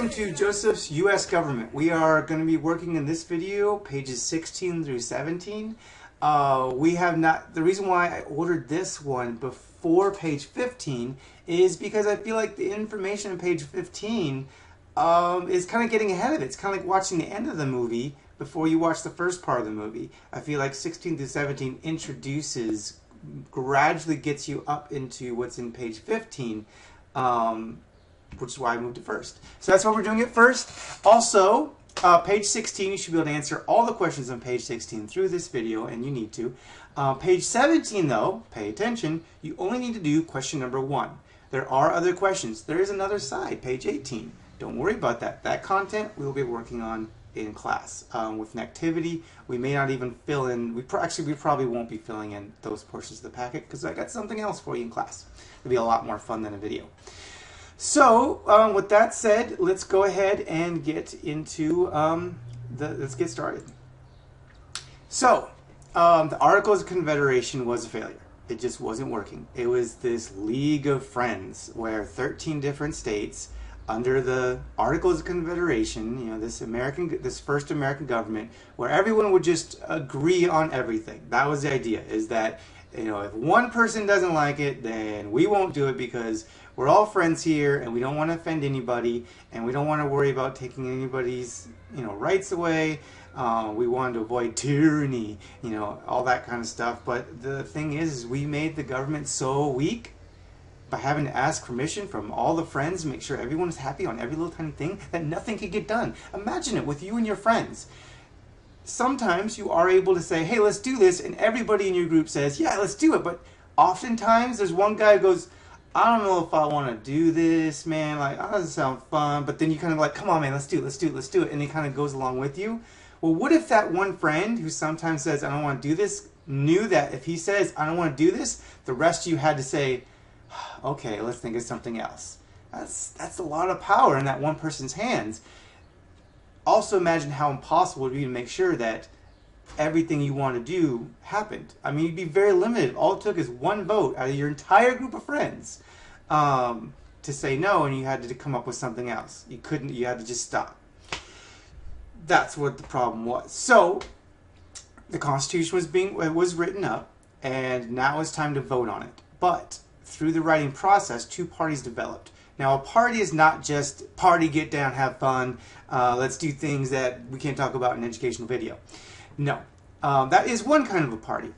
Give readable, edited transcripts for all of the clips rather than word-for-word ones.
Welcome to Joseph's U.S. Government. We are going to be working in this video, pages 16 through 17. The reason why I ordered this one before page 15 is because I feel like the information on page 15 is kind of getting ahead of it. It's kind of like watching the end of the movie before you watch the first part of the movie. I feel like 16 through 17 gradually gets you up into what's in page 15. Which is why I moved it first. So that's why we're doing it first. Also, page 16, you should be able to answer all the questions on page 16 through this video, and you need to. Page 17, though, pay attention, you only need to do question number 1. There are other questions. There is another side, page 18. Don't worry about that. That content we will be working on in class. With an activity, we may not even fill in, we probably won't be filling in those portions of the packet because I got something else for you in class. It'll be a lot more fun than a video. So, with that said, let's go ahead and get into, let's get started. So, the Articles of Confederation was a failure. It just wasn't working. It was this League of Friends where 13 different states under the Articles of Confederation, you know, this first American government, where everyone would just agree on everything. That was the idea, is that, you know, if one person doesn't like it, then we won't do it because we're all friends here and we don't want to offend anybody and we don't want to worry about taking anybody's, you know, rights away. We wanted to avoid tyranny, you know, all that kind of stuff. But the thing is we made the government so weak by having to ask permission from all the friends to make sure everyone is happy on every little tiny thing that nothing could get done. Imagine it with you and your friends. Sometimes you are able to say, hey, let's do this, and everybody in your group says, yeah, let's do it. But oftentimes there's one guy who goes, I don't know if I want to do this, man. Like, that doesn't sound fun. But then you kind of like, come on, man, let's do it. And he kind of goes along with you. Well, what if that one friend who sometimes says, I don't want to do this, knew that if he says, I don't want to do this, the rest of you had to say, okay, let's think of something else. That's a lot of power in that one person's hands. Also imagine how impossible it would be to make sure that everything you want to do happened. I mean, you'd be very limited. All it took is one vote out of your entire group of friends to say no, and you had to come up with something else. You had to just stop. That's what the problem was. So the Constitution was written up, and now it's time to vote on it. But through the writing process, two parties developed. Now, a party is not just party, get down, have fun, let's do things that we can't talk about in an educational video. No, that is one kind of a party.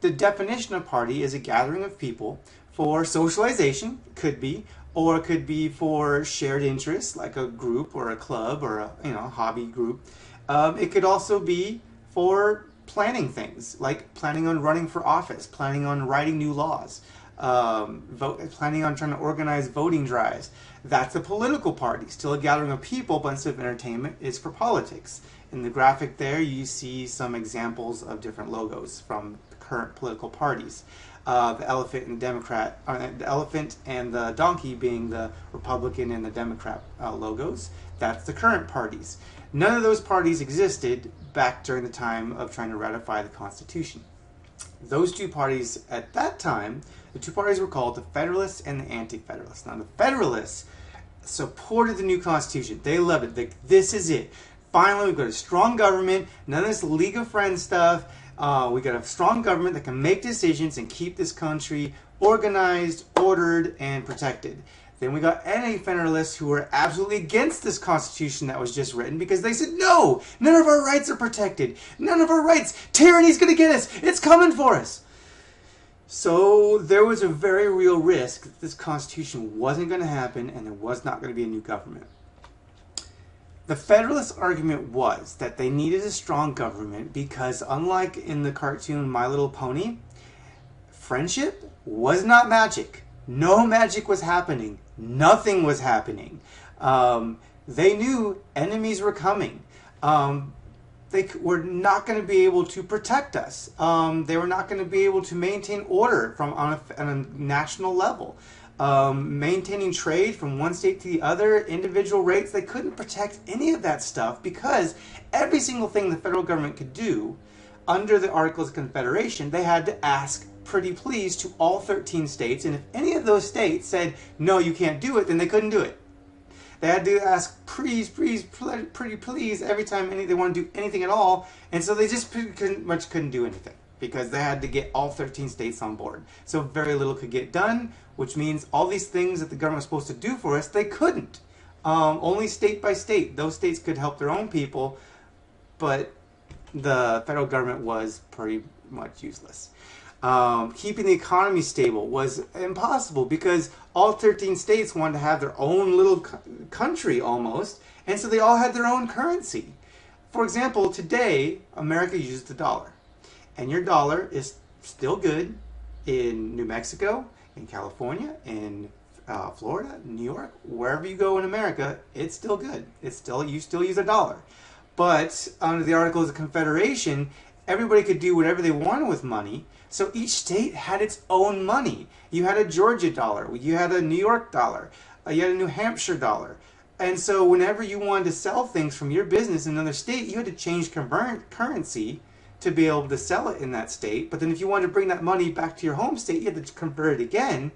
The definition of party is a gathering of people for socialization, could be, or it could be for shared interests, like a group or a club or a hobby group. It could also be for planning things, like planning on running for office, planning on writing new laws. Planning on trying to organize voting drives. That's a political party, still a gathering of people, but instead of entertainment, it's for politics. In the graphic there, you see some examples of different logos from the current political parties. The elephant and the donkey being the Republican and the Democrat logos. That's the current parties. None of those parties existed back during the time of trying to ratify the Constitution. Those two parties at that time, the two parties were called the Federalists and the Anti-Federalists. Now, the Federalists supported the new Constitution. They loved it. This is it. Finally, we've got a strong government, none of this League of Friends stuff. We got a strong government that can make decisions and keep this country organized, ordered, and protected. Then we got anti-federalists who were absolutely against this Constitution that was just written because they said, no, none of our rights are protected. None of our rights. Tyranny's going to get us. It's coming for us. So there was a very real risk that this Constitution wasn't going to happen and there was not going to be a new government. The Federalist argument was that they needed a strong government because unlike in the cartoon My Little Pony, friendship was not magic. No magic was happening. Nothing was happening. They knew enemies were coming. They were not going to be able to protect us. They were not going to be able to maintain order on a national level. Maintaining trade from one state to the other, individual rates, they couldn't protect any of that stuff because every single thing the federal government could do under the Articles of Confederation, they had to ask pretty please to all 13 states, and if any of those states said, no, you can't do it, then they couldn't do it. They had to ask please, please, pretty please every time they want to do anything at all. And so they just couldn't do anything because they had to get all 13 states on board. So very little could get done, which means all these things that the government was supposed to do for us, they couldn't. Only state by state. Those states could help their own people, but the federal government was pretty much useless. Keeping the economy stable was impossible because all 13 states wanted to have their own little country almost, and so they all had their own currency. For example, today, America uses the dollar, and your dollar is still good in New Mexico, in California, in Florida, New York, wherever you go in America, it's still good. You still use a dollar. But under the Articles of Confederation, everybody could do whatever they wanted with money. So each state had its own money. You had a Georgia dollar. You had a New York dollar. You had a New Hampshire dollar. And so whenever you wanted to sell things from your business in another state, you had to change currency to be able to sell it in that state. But then if you wanted to bring that money back to your home state, you had to convert it again.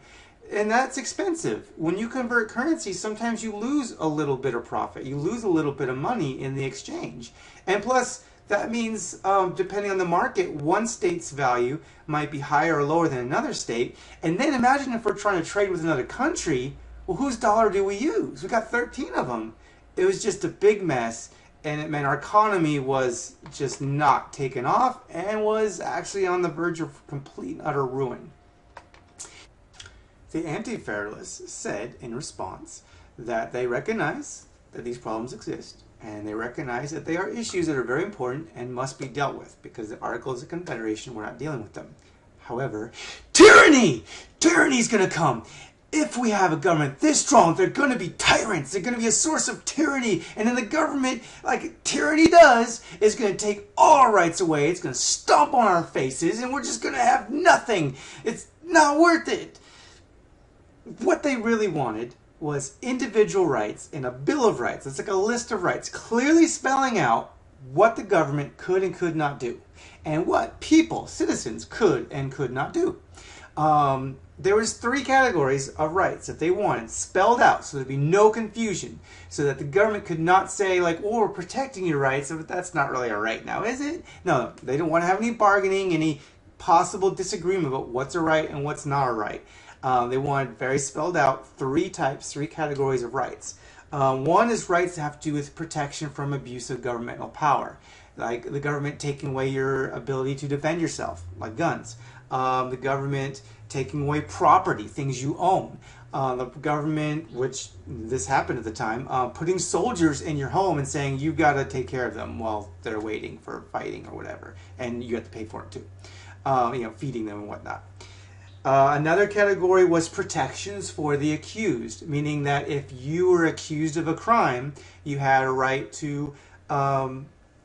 And that's expensive. When you convert currency, sometimes you lose a little bit of profit. You lose a little bit of money in the exchange. And plus, that means, depending on the market, one state's value might be higher or lower than another state. And then imagine if we're trying to trade with another country, well, whose dollar do we use? We got 13 of them. It was just a big mess, and it meant our economy was just not taken off and was actually on the verge of complete and utter ruin. The Anti-Federalists said in response that they recognize that these problems exist, and they recognize that they are issues that are very important and must be dealt with because the Articles of Confederation were not dealing with them. However, tyranny! Tyranny's going to come. If we have a government this strong, they're going to be tyrants. They're going to be a source of tyranny. And then the government, like tyranny does, is going to take all our rights away. It's going to stomp on our faces, and we're just going to have nothing. It's not worth it. What they really wanted was individual rights and a Bill of Rights. It's like a list of rights, clearly spelling out what the government could and could not do, and what people, citizens, could and could not do. There was 3 categories of rights that they wanted spelled out so there'd be no confusion, so that the government could not say like, oh, we're protecting your rights, but that's not really a right now, is it? No, they don't want to have any bargaining, any possible disagreement about what's a right and what's not a right. They wanted very spelled out 3 categories of rights. One is rights that have to do with protection from abuse of governmental power, like the government taking away your ability to defend yourself, like guns. The government taking away property, things you own. The government, which this happened at the time, putting soldiers in your home and saying you've got to take care of them while they're waiting for fighting or whatever, and you have to pay for it too. Feeding them and whatnot. Another category was protections for the accused, meaning that if you were accused of a crime, you had a right to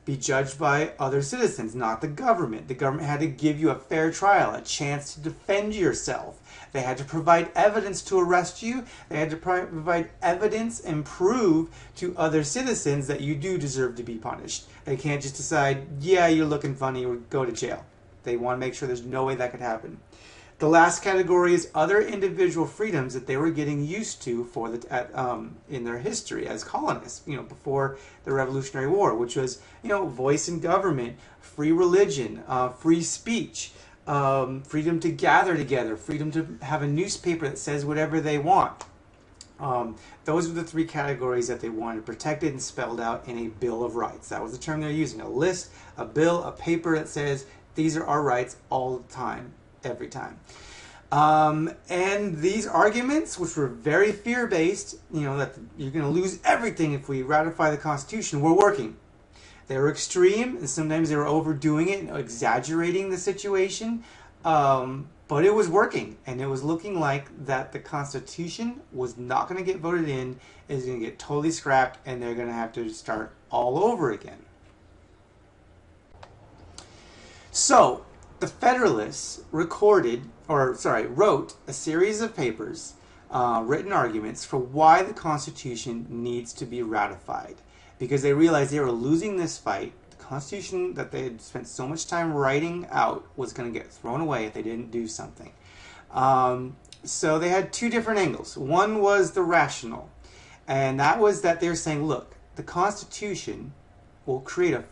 be judged by other citizens, not the government. The government had to give you a fair trial, a chance to defend yourself. They had to provide evidence to arrest you. They had to provide evidence and prove to other citizens that you do deserve to be punished. They can't just decide, yeah, you're looking funny, or go to jail. They want to make sure there's no way that could happen. The last category is other individual freedoms that they were getting used to in their history as colonists, before the Revolutionary War, which was, voice in government, free religion, free speech, freedom to gather together, freedom to have a newspaper that says whatever they want. Those are the 3 categories that they wanted protected and spelled out in a Bill of Rights. That was the term they were using, a list, a bill, a paper that says these are our rights all the time. Every time. And these arguments, which were very fear-based, that you're going to lose everything if we ratify the Constitution, were working. They were extreme, and sometimes they were overdoing it and exaggerating the situation, but it was working, and it was looking like that the Constitution was not going to get voted in, it was going to get totally scrapped, and they're going to have to start all over again. So, the Federalists wrote a series of papers, written arguments for why the Constitution needs to be ratified. Because they realized they were losing this fight. The Constitution that they had spent so much time writing out was going to get thrown away if they didn't do something. So they had 2 different angles. One was the rational. And that was that they're saying, look, the Constitution will create a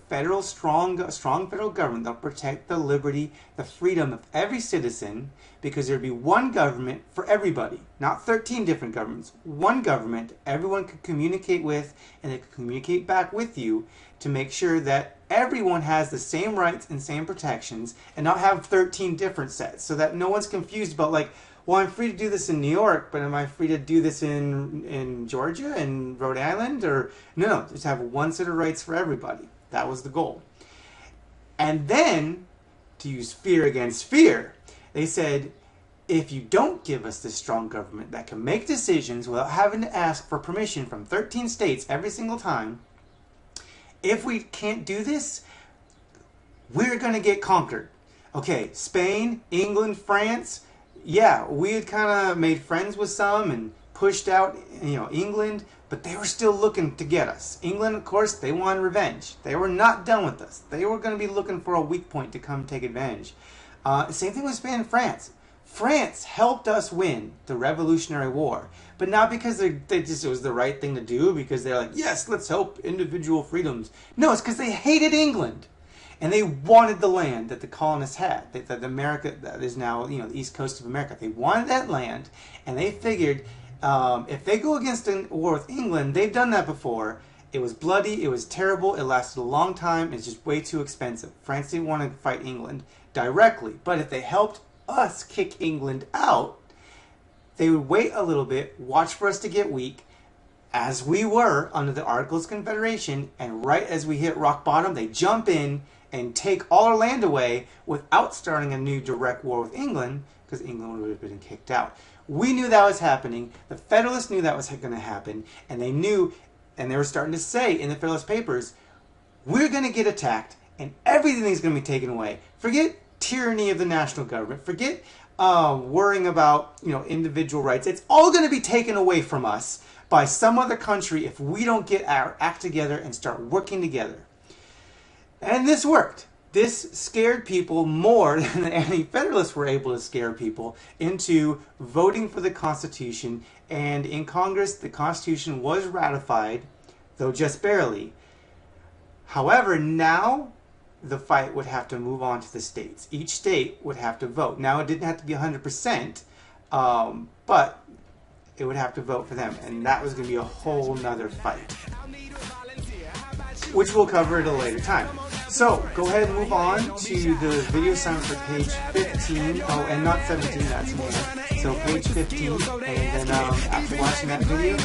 strong federal government that will protect the liberty, the freedom of every citizen, because there'd be one government for everybody, not 13 different governments. One government everyone could communicate with, and they could communicate back with you to make sure that everyone has the same rights and same protections, and not have 13 different sets, so that no one's confused about, like, well, I'm free to do this in New York, but am I free to do this in Georgia and Rhode Island? Or no, just have one set of rights for everybody. That was the goal. And then, to use fear against fear, they said, if you don't give us this strong government that can make decisions without having to ask for permission from 13 states every single time, if we can't do this, we're going to get conquered. Okay, Spain, England, France, yeah, we had kind of made friends with some and pushed out, England, but they were still looking to get us. England, of course, they wanted revenge. They were not done with us. They were going to be looking for a weak point to come take advantage. Same thing with Spain and France. France helped us win the Revolutionary War, but not because it was the right thing to do, because they're like, yes, let's help individual freedoms. No, it's because they hated England. And they wanted the land that the colonists had, that America, that is now, the east coast of America. They wanted that land, and they figured if they go against a war with England, they've done that before. It was bloody, it was terrible, it lasted a long time, it's just way too expensive. France didn't want to fight England directly, but if they helped us kick England out, they would wait a little bit, watch for us to get weak, as we were under the Articles of Confederation, and right as we hit rock bottom, they jump in and take all our land away without starting a new direct war with England, because England would have been kicked out. We knew that was happening. The Federalists knew that was going to happen, and they knew, and they were starting to say in the Federalist Papers, we're going to get attacked, and everything's going to be taken away. Forget tyranny of the national government. Forget worrying about individual rights. It's all going to be taken away from us by some other country if we don't get our act together and start working together. And this worked. This scared people more than the anti-federalists were able to scare people into voting for the Constitution. And in Congress, the Constitution was ratified, though just barely. However, now the fight would have to move on to the states. Each state would have to vote. Now, it didn't have to be 100%, but it would have to vote for them. And that was going to be a whole nother fight, which we'll cover at a later time. So, go ahead and move on to the video assignment for page 15. Oh, and not 17, that's more. So, page 15. And then, after watching that video,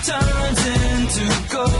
turns into gold.